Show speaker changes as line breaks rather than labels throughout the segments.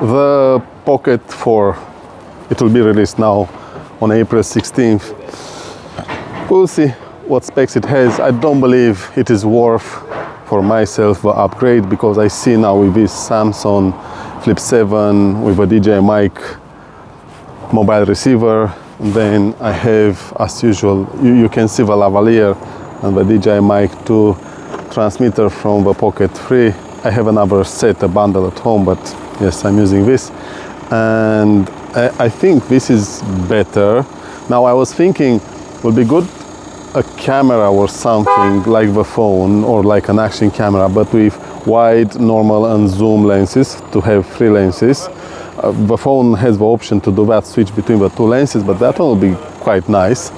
The Pocket 4, it will be released now on April 16th. We'll see what specs it has. I don't believe it is worth for myself the upgrade, because I see now with this Samsung Flip 7 with a DJI mic mobile receiver, and then I have, as usual, you can see the lavalier and the DJI mic 2 transmitter from the Pocket 3. I have another set, a bundle at home, but yes, I'm using this, and I think this is better. Now I was thinking would be good a camera or something like the phone, or like an action camera, but with wide, normal and zoom lenses, to have 3 lenses. The phone has the option to do that, switch between the 2 lenses, but that one will be quite nice.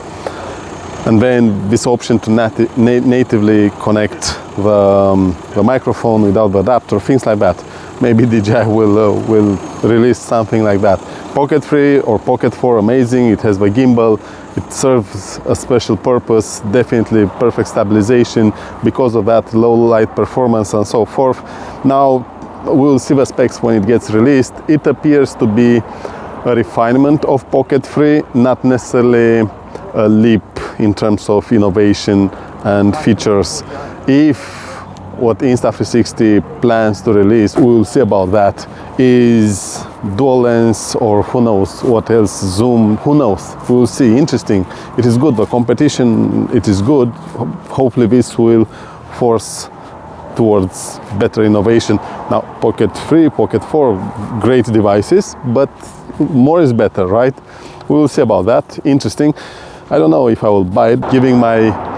And then this option to natively connect the microphone without the adapter, things like that. Maybe DJI will release something like that. Pocket 3 or Pocket 4, amazing. It has the gimbal. It serves a special purpose, definitely perfect stabilization because of that low light performance and so forth. Now we'll see the specs when it gets released. It appears to be a refinement of Pocket 3, not necessarily a leap in terms of innovation and features. If what Insta360 plans to release, we'll see about that, is dual lens, or who knows what else, zoom, who knows, we'll see. Interesting. It is good, the competition, it is good. Hopefully this will force towards better innovation. Now Pocket 3, Pocket 4, great devices, but more is better, right? We will see about that. Interesting. I don't know if I will buy it, giving my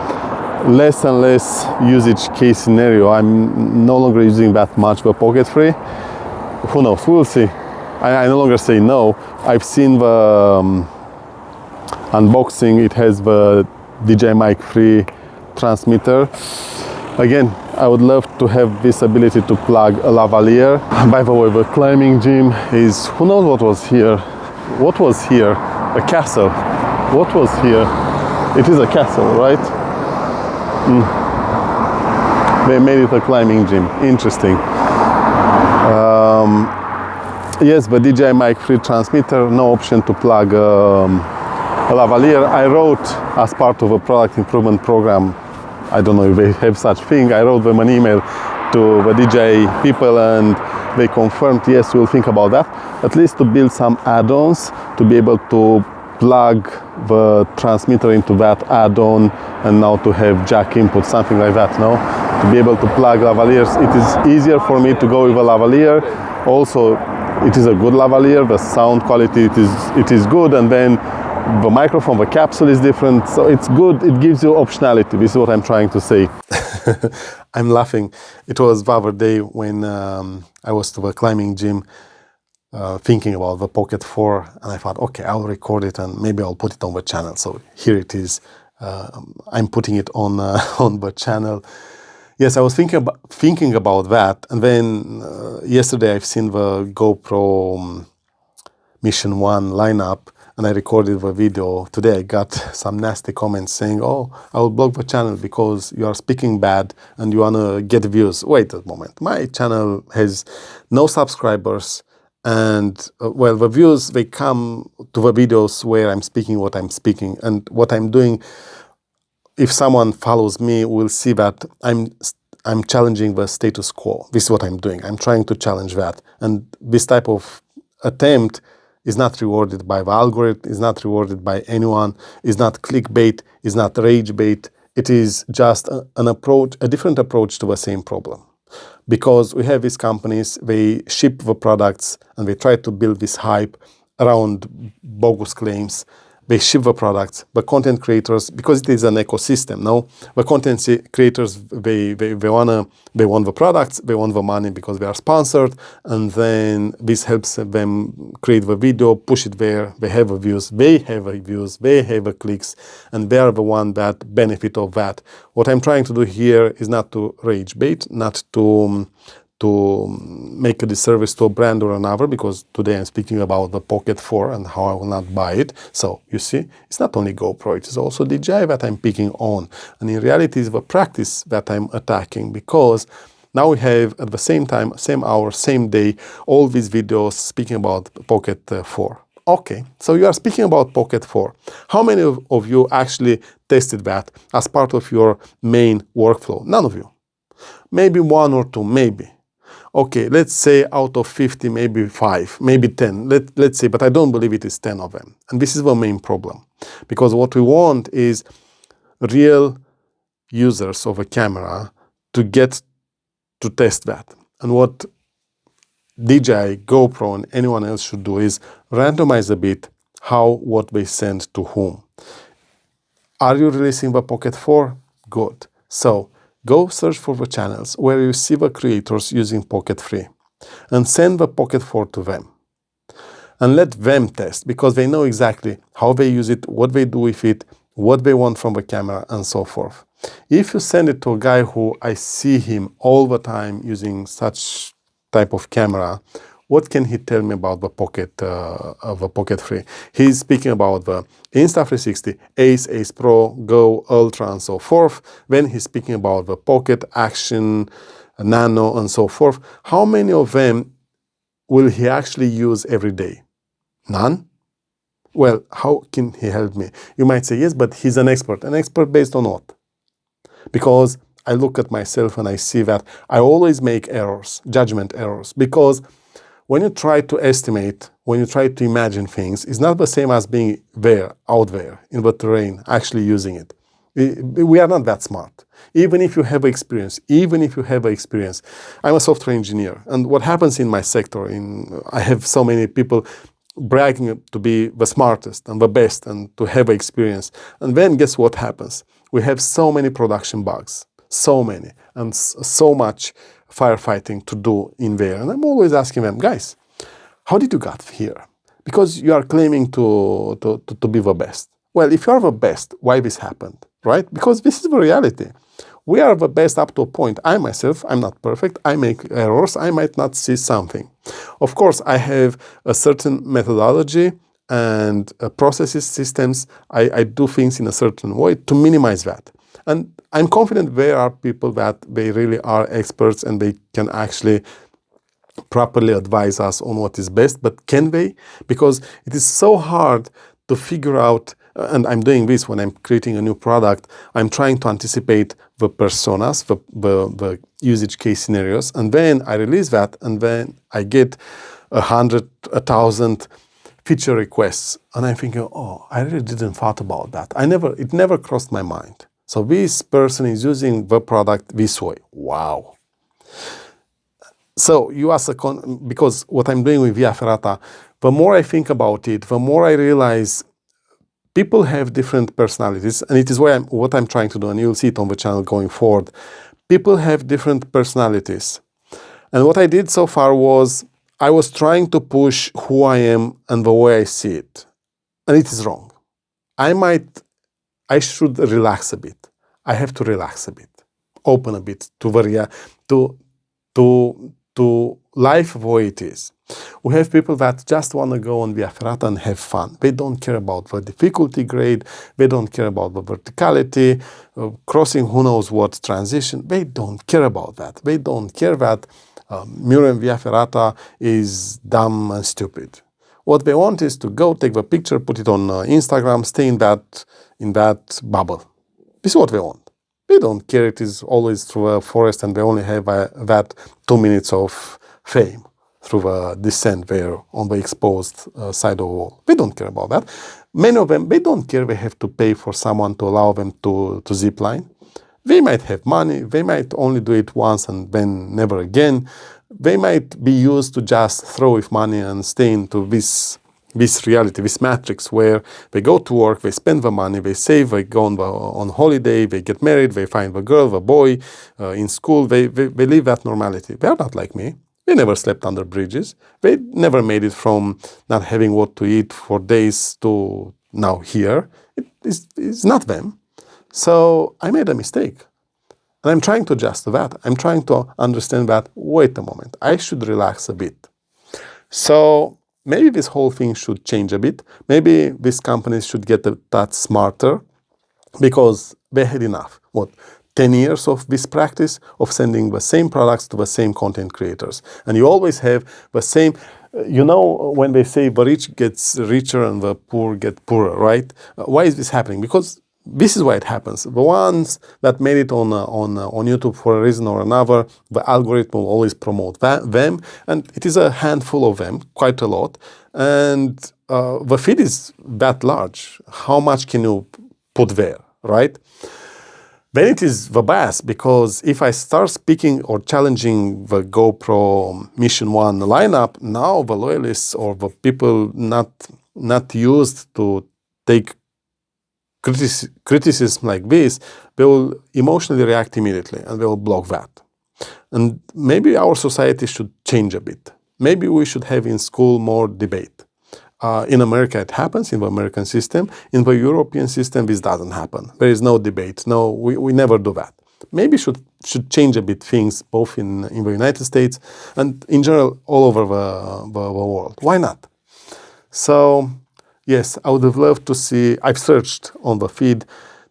less and less usage case scenario. I'm no longer using that much the Pocket 3. Who knows? We'll see. I no longer say no. I've seen the unboxing. It has the DJI Mic 3 transmitter. Again, I would love to have this ability to plug a lavalier. By the way, the climbing gym is, who knows what was here? What was here? A castle. What was here? It is a castle, right? They made it a climbing gym. Interesting. Yes, the DJI Mic 3 transmitter, no option to plug a lavalier. I wrote, as part of a product improvement program, I don't know if they have such thing, I wrote them an email to the DJI people, and they confirmed, yes, we'll think about that. At least to build some add-ons to be able to plug the transmitter into that add-on, and now to have jack input, something like that, no? To be able to plug lavaliers, it is easier for me to go with a lavalier. Also, it is a good lavalier, the sound quality, it is good, and then the microphone, the capsule is different, so it's good, it gives you optionality. This is what I'm trying to say. I'm laughing. It was the other day when I was to the climbing gym, thinking about the Pocket 4, and I thought, okay, I'll record it and maybe I'll put it on the channel. So here it is. I'm putting it on on the channel. Yes, I was thinking about that, and then yesterday I've seen the GoPro Mission 1 lineup, and I recorded the video. Today I got some nasty comments saying, oh, I will block the channel because you are speaking bad and you want to get views. Wait a moment. My channel has no subscribers, and well, the views, they come to the videos where I'm speaking what I'm speaking, and what I'm doing. If someone follows me, will see that I'm challenging the status quo. This is what I'm doing. I'm trying to challenge that, and this type of attempt is not rewarded by the algorithm, is not rewarded by anyone, is not clickbait, is not rage bait. It is just an approach, a different approach to the same problem. Because we have these companies, they ship the products and they try to build this hype around bogus claims. They ship the products, but content creators, because it is an ecosystem, no? The content creators, they want the products, they want the money because they are sponsored, and then this helps them create the video, push it there, they have the views, they have the clicks, and they are the one that benefit of that. What I'm trying to do here is not to rage bait, not to make a disservice to a brand or another, because today I'm speaking about the Pocket 4 and how I will not buy it. So you see, it's not only GoPro, it is also DJI that I'm picking on. And in reality, it's the practice that I'm attacking, because Now we have at the same time, same hour, same day, all these videos speaking about Pocket 4. Okay, so you are speaking about Pocket 4. How many of you actually tested that as part of your main workflow? None of you. Maybe one or two, maybe. Okay, let's say out of 50, maybe 5, maybe 10. Let's say, but I don't believe it is 10 of them. And this is the main problem. Because what we want is real users of a camera to get to test that. And what DJI, GoPro, and anyone else should do is randomize a bit what they send to whom. Are you releasing the Pocket 4? Good. So go search for the channels where you see the creators using Pocket 3 and send the Pocket 4 to them. And let them test, because they know exactly how they use it, what they do with it, what they want from the camera, and so forth. If you send it to a guy who I see him all the time using such type of camera, what can he tell me about the Pocket 3? He's speaking about the Insta360, Ace, Ace Pro, Go, Ultra, and so forth. Then he's speaking about the Pocket, Action, Nano, and so forth. How many of them will he actually use every day? None? Well, how can he help me? You might say, yes, but he's an expert. An expert based on what? Because I look at myself and I see that I always make errors, judgment errors, because when you try to estimate, when you try to imagine things, it's not the same as being there, out there, in the terrain, actually using it. We are not that smart. Even if you have experience, I'm a software engineer, and what happens in my sector, I have so many people bragging to be the smartest and the best and to have experience. And then guess what happens? We have so many production bugs, so many, and so much firefighting to do in there. And I'm always asking them, guys, how did you get here? Because you are claiming to be the best. Well, if you are the best, why this happened, right? Because this is the reality. We are the best up to a point. I myself, I'm not perfect. I make errors. I might not see something. Of course, I have a certain methodology and processes, systems. I do things in a certain way to minimize that. And I'm confident there are people that they really are experts and they can actually properly advise us on what is best. But can they? Because it is so hard to figure out, and I'm doing this when I'm creating a new product, I'm trying to anticipate the personas, the usage case scenarios, and then I release that, and then I get 100, 1,000 feature requests, and I'm thinking, oh, I really didn't thought about that. It never crossed my mind. So this person is using the product this way. Wow. So you ask because what I'm doing with Via Ferrata, the more I think about it, the more I realize people have different personalities, and it is what I'm trying to do, and you'll see it on the channel going forward. People have different personalities. And what I did so far was I was trying to push who I am and the way I see it. And it is wrong. I should relax a bit. I have to relax a bit, open a bit to life the way it is. We have people that just want to go on Via Ferrata and have fun. They don't care about the difficulty grade. They don't care about the verticality, crossing who knows what transition. They don't care about that. They don't care that Miro and Via Ferrata is dumb and stupid. What they want is to go take the picture, put it on Instagram, stay in that bubble. This is what they want. They don't care it is always through a forest and they only have that 2 minutes of fame through the descent there on the exposed side of the wall. They don't care about that. Many of them, they don't care they have to pay for someone to allow them to zip line. They might have money. They might only do it once and then never again. They might be used to just throw with money and stay into this reality, this matrix where they go to work, they spend the money, they save, they go on holiday, they get married, they find the girl, the boy in school. They live that normality. They are not like me. They never slept under bridges. They never made it from not having what to eat for days to now here. It's not them. So I made a mistake. And I'm trying to adjust to that. I'm trying to understand that, wait a moment, I should relax a bit. So maybe this whole thing should change a bit. Maybe these companies should get that smarter because they had enough. What, 10 years of this practice of sending the same products to the same content creators. And you always have the same, when they say the rich gets richer and the poor get poorer, right? Why is this happening? Because this is why it happens. The ones that made it on YouTube for a reason or another, the algorithm will always promote them, and it is a handful of them, quite a lot. And the feed is that large. How much can you put there, right? Then it is the bias, because if I start speaking or challenging the GoPro Mission 1 lineup, now the loyalists or the people not used to take criticism like this, they will emotionally react immediately and they will block that. And maybe our society should change a bit. Maybe we should have in school more debate. In America, it happens, in the American system. In the European system, this doesn't happen. There is no debate. No, we never do that. Maybe should change a bit things, both in the United States and in general all over the world. Why not? So, yes, I would have loved to see, I've searched on the feed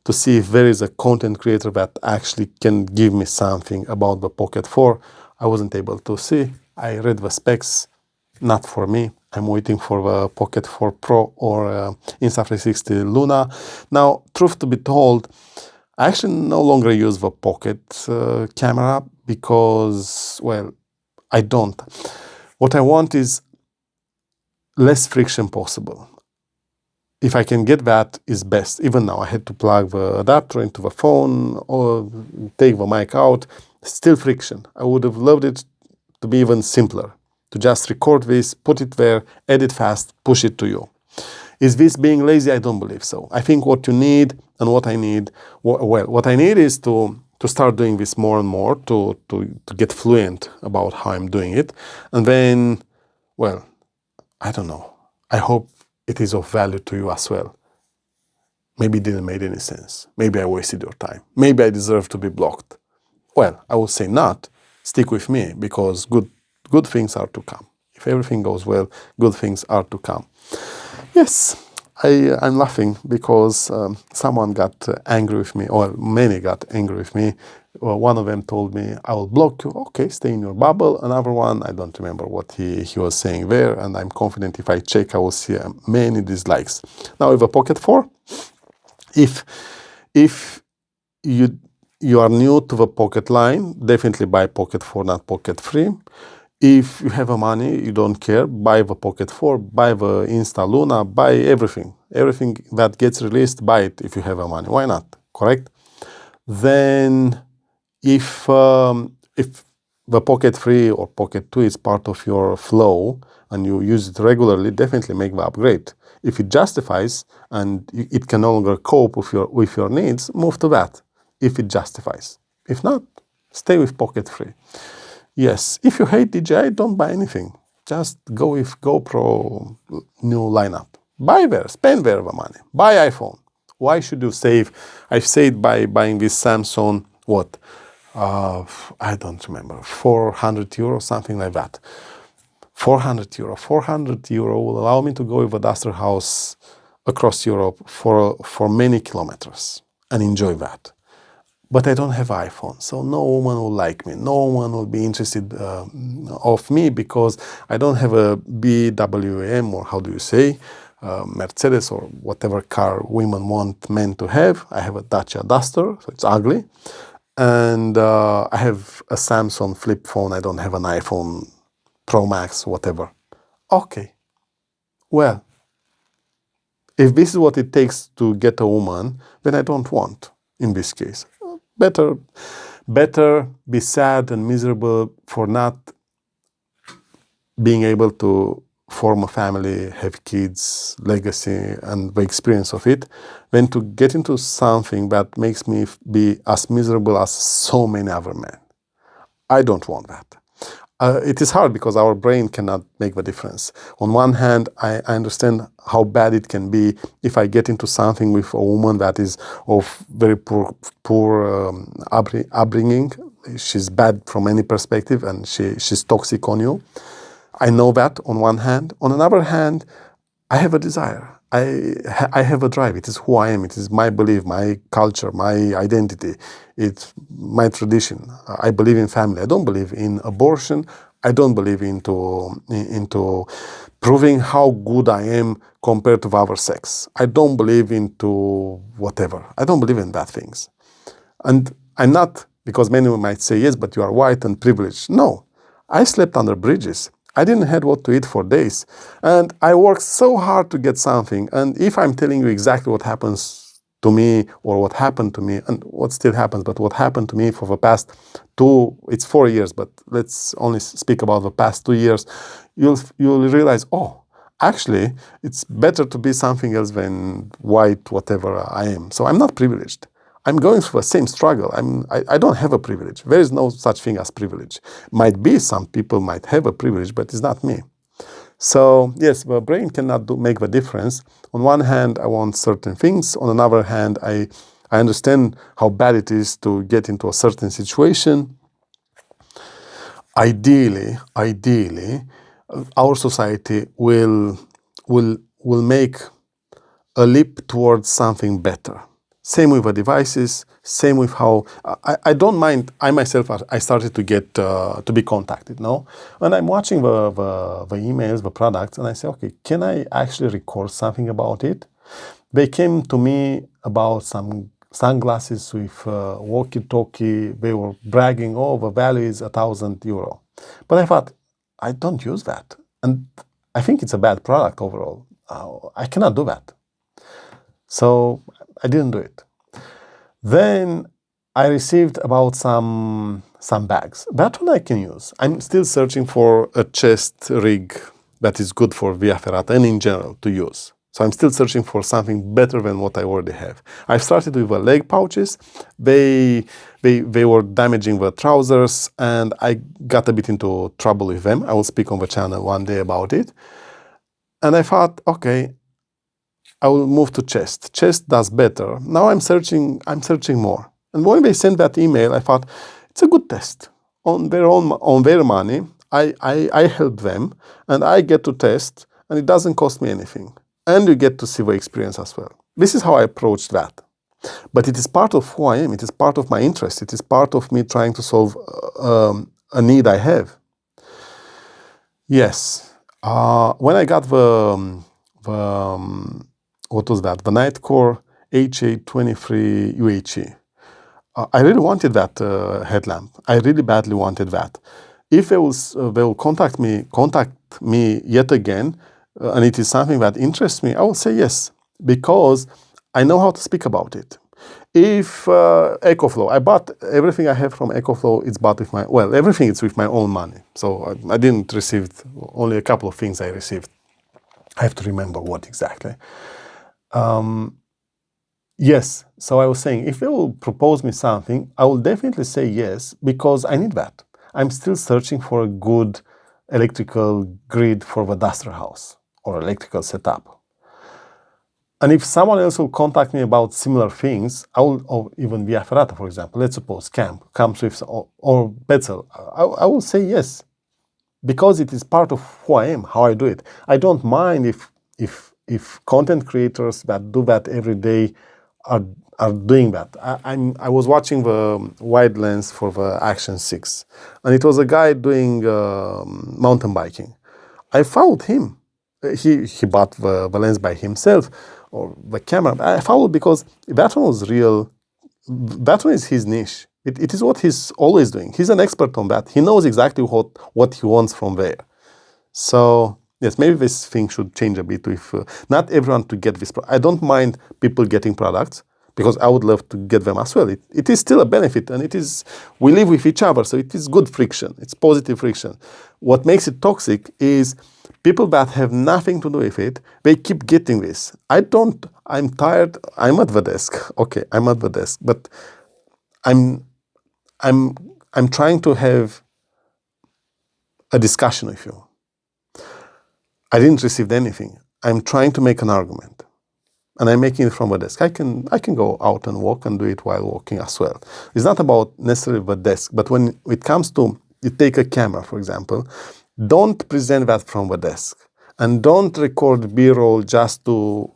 to see if there is a content creator that actually can give me something about the Pocket 4. I wasn't able to see. I read the specs, not for me. I'm waiting for the Pocket 4 Pro or Insta360 Luna. Now, truth to be told, I actually no longer use the Pocket camera because, well, I don't. What I want is less friction possible. If I can get that, is best. Even now, I had to plug the adapter into the phone or take the mic out. Still friction. I would have loved it to be even simpler. To just record this, put it there, edit fast, push it to you. Is this being lazy? I don't believe so. I think what you need and what I need, what I need is to start doing this more and more, to get fluent about how I'm doing it. And then, well, I don't know. I hope it is of value to you as well. Maybe it didn't make any sense. Maybe I wasted your time. Maybe I deserve to be blocked. Well, I would say not. Stick with me, because good things are to come. If everything goes well, good things are to come. Yes, I'm laughing because someone got angry with me, or many got angry with me. One of them told me, I will block you. Okay, stay in your bubble. Another one, I don't remember what he was saying there, and I'm confident if I check, I will see many dislikes. Now with a Pocket 4, if you are new to the Pocket line, definitely buy Pocket 4, not Pocket 3. If you have the money, you don't care, buy the Pocket 4, buy the Insta Luna, buy everything. Everything that gets released, buy it if you have the money. Why not? Correct? Then if the Pocket 3 or Pocket 2 is part of your flow and you use it regularly, definitely make the upgrade. If it justifies and it can no longer cope with your needs, move to that, if it justifies. If not, stay with Pocket 3. Yes, if you hate DJI, don't buy anything. Just go with GoPro new lineup. Buy there, spend there the money. Buy iPhone. Why should you save? I've saved by buying this Samsung, what? I don't remember, 400 euro, something like that. 400 euro. 400 euro will allow me to go with a Duster house across Europe for many kilometers and enjoy that. But I don't have iPhone, so no woman will like me. No one will be interested of me because I don't have a BWM, or how do you say, Mercedes or whatever car women want men to have. I have a Dacia Duster, so it's ugly. And I have a Samsung flip phone. I don't have an iPhone Pro Max, whatever. Okay. Well, if this is what it takes to get a woman, then I don't want, in this case. Better be sad and miserable for not being able to form a family, have kids, legacy, and the experience of it, than to get into something that makes me be as miserable as so many other men. I don't want that. It is hard because our brain cannot make the difference. On one hand, I understand how bad it can be if I get into something with a woman that is of very poor upbringing. She's bad from any perspective and she's toxic on you. I know that on one hand. On another hand, I have a desire. I have a drive. It is who I am. It is my belief, my culture, my identity. It's my tradition. I believe in family. I don't believe in abortion. I don't believe into proving how good I am compared to other sex. I don't believe into whatever. I don't believe in that things. And I'm not, because many might say, yes, but you are white and privileged. No, I slept under bridges. I didn't have what to eat for days. And I worked so hard to get something. And if I'm telling you exactly what happens to me or what happened to me and what still happens, but what happened to me for the past it's 4 years, but let's only speak about the past 2 years, you'll realize, oh, actually, it's better to be something else than white, whatever I am. So I'm not privileged. I'm going through the same struggle. I don't have a privilege. There is no such thing as privilege. Might be some people might have a privilege, but it's not me. So yes, the brain cannot make the difference. On one hand, I want certain things. On another hand, I understand how bad it is to get into a certain situation. Ideally, our society will make a leap towards something better. Same with the devices, same with how, I don't mind, I myself, I started to get, to be contacted, no? When I'm watching the emails, the products, and I say, okay, can I actually record something about it? They came to me about some sunglasses with walkie-talkie. They were bragging, oh, the value is €1,000. But I thought, I don't use that. And I think it's a bad product overall. I cannot do that. So I didn't do it. Then I received about some bags. That one I can use. I'm still searching for a chest rig that is good for Via Ferrata and in general to use. So I'm still searching for something better than what I already have. I started with the leg pouches. They were damaging the trousers, and I got a bit into trouble with them. I will speak on the channel one day about it. And I thought, okay, I will move to chest. Chest does better. Now I'm searching more. And when they sent that email, I thought, it's a good test. On their money, I help them, and I get to test, and it doesn't cost me anything. And you get to see the experience as well. This is how I approached that. But it is part of who I am. It is part of my interest. It is part of me trying to solve a need I have. Yes. When I got what was that? The Nightcore HA23 UHE. I really wanted that headlamp. I really badly wanted that. If they will contact me yet again, and it is something that interests me, I will say yes, because I know how to speak about it. If EcoFlow, I bought everything I have from EcoFlow. It's bought with everything is with my own money. So I didn't receive, only a couple of things I received. I have to remember what exactly. Yes, so I was saying, if they will propose me something, I will definitely say yes, because I need that. I'm still searching for a good electrical grid for the duster house or electrical setup. And if someone else will contact me about similar things, or even Via Ferrata, for example, let's suppose Camp comes with, or Betzel, I will say yes, because it is part of who I am, how I do it. I don't mind if content creators that do that every day are doing that. I was watching the wide lens for the Action 6, and it was a guy doing mountain biking. I followed him. He bought the lens by himself, or the camera. I followed because that one was real. That one is his niche. It is what he's always doing. He's an expert on that. He knows exactly what he wants from there. So yes, maybe this thing should change a bit with not everyone to get this. I don't mind people getting products, because I would love to get them as well. It is still a benefit, and we live with each other, so it is good friction. It's positive friction. What makes it toxic is people that have nothing to do with it, they keep getting this. I'm tired. I'm at the desk. Okay, I'm at the desk, but I'm trying to have a discussion with you. I didn't receive anything. I'm trying to make an argument, and I'm making it from the desk. I can go out and walk and do it while walking as well. It's not about necessarily the desk, but when it comes to, you take a camera, for example, don't present that from the desk, and don't record B-roll just to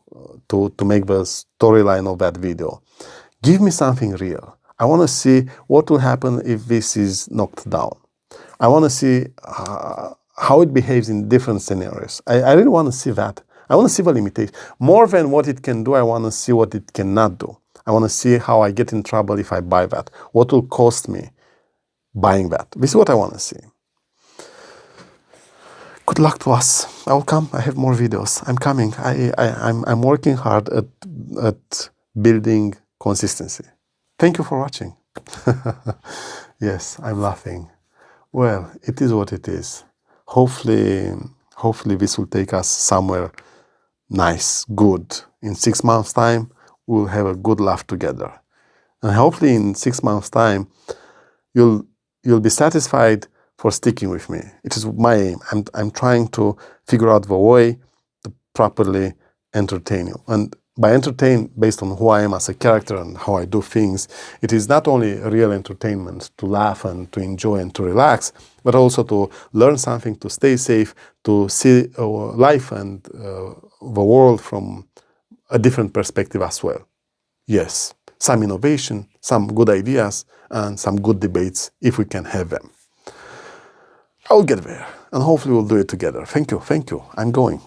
to make the storyline of that video. Give me something real. I want to see what will happen if this is knocked down. I want to see how it behaves in different scenarios. I really want to see that. I want to see the limitation. More than what it can do, I want to see what it cannot do. I want to see how I get in trouble if I buy that. What will cost me buying that? This is what I want to see. Good luck to us. I will come. I have more videos. I'm coming. I'm working hard at building consistency. Thank you for watching. Yes, I'm laughing. Well, it is what it is. Hopefully this will take us somewhere nice, good. In 6 months' time, we'll have a good laugh together. And hopefully in 6 months' time, you'll be satisfied for sticking with me. It is my aim. I'm trying to figure out the way to properly entertain you. And by entertain, based on who I am as a character and how I do things, it is not only real entertainment to laugh and to enjoy and to relax, but also to learn something, to stay safe, to see life and the world from a different perspective as well. Yes, some innovation, some good ideas, and some good debates if we can have them. I'll get there, and hopefully we'll do it together. Thank you. I'm going.